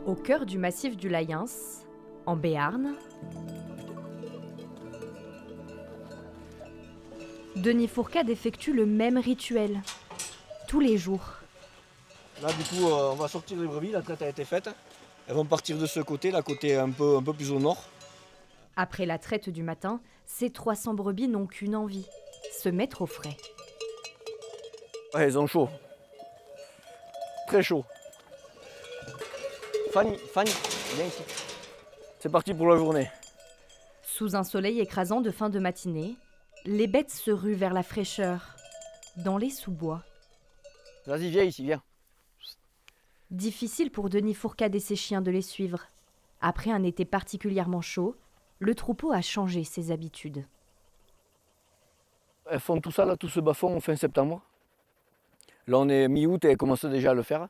Au cœur du massif du Layens, en Béarn, Denis Fourcade effectue le même rituel, tous les jours. Là, du coup, on va sortir les brebis, la traite a été faite. Elles vont partir de ce côté, la côté un peu plus au nord. Après la traite du matin, ces 300 brebis n'ont qu'une envie, se mettre au frais. Ouais, elles ont chaud. Très chaud. Fanny, viens ici. C'est parti pour la journée. Sous un soleil écrasant de fin de matinée, les bêtes se ruent vers la fraîcheur, dans les sous-bois. Vas-y, viens ici, viens. Difficile pour Denis Fourcade et ses chiens de les suivre. Après un été particulièrement chaud, le troupeau a changé ses habitudes. Elles font tout ça, là, tout ce bas-fond, fin septembre. Là, on est mi-août et elles commencent déjà à le faire.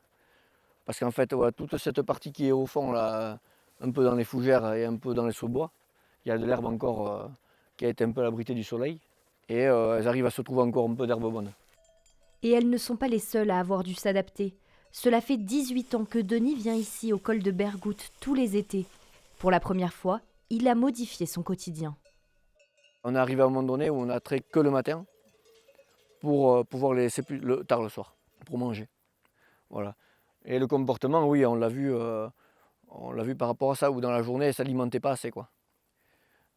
Parce qu'en fait, ouais, toute cette partie qui est au fond, là, un peu dans les fougères et un peu dans les sous-bois, il y a de l'herbe encore qui a été un peu abritée du soleil. Et elles arrivent à se trouver encore un peu d'herbe bonne. Et elles ne sont pas les seules à avoir dû s'adapter. Cela fait 18 ans que Denis vient ici au col de Berghout tous les étés. Pour la première fois, il a modifié son quotidien. On est arrivé à un moment donné où on a trait que le matin pour pouvoir les laisser tard le soir, pour manger. Voilà. Et le comportement, oui, on l'a vu par rapport à ça, où dans la journée, elles ne s'alimentaient pas assez, quoi.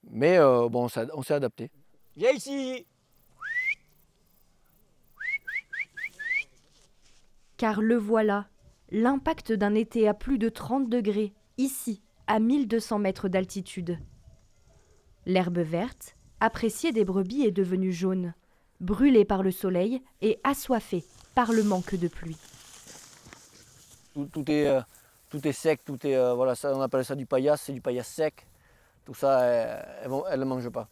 Mais bon, on s'est adapté. Viens ici! Car le voilà, l'impact d'un été à plus de 30 degrés, ici, à 1200 mètres d'altitude. L'herbe verte, appréciée des brebis, est devenue jaune, brûlée par le soleil et assoiffée par le manque de pluie. Tout est sec, voilà, ça, on appelle ça du paillasse, c'est du paillasse sec. Tout ça, elles ne mangent pas.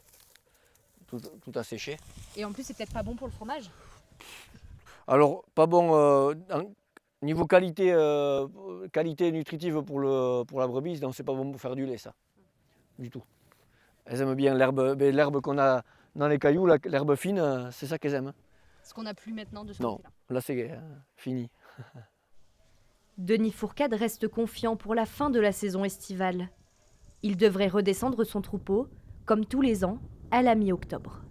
Tout a séché. Et en plus, c'est peut-être pas bon pour le fromage? Alors, pas bon, niveau qualité nutritive pour la brebis, non, c'est pas bon pour faire du lait, ça. Du tout. Elles aiment bien l'herbe qu'on a dans les cailloux, l'herbe fine, c'est ça qu'elles aiment. Ce qu'on n'a plus maintenant de ce Non, côté-là. là c'est fini. Denis Fourcade reste confiant pour la fin de la saison estivale. Il devrait redescendre son troupeau, comme tous les ans, à la mi-octobre.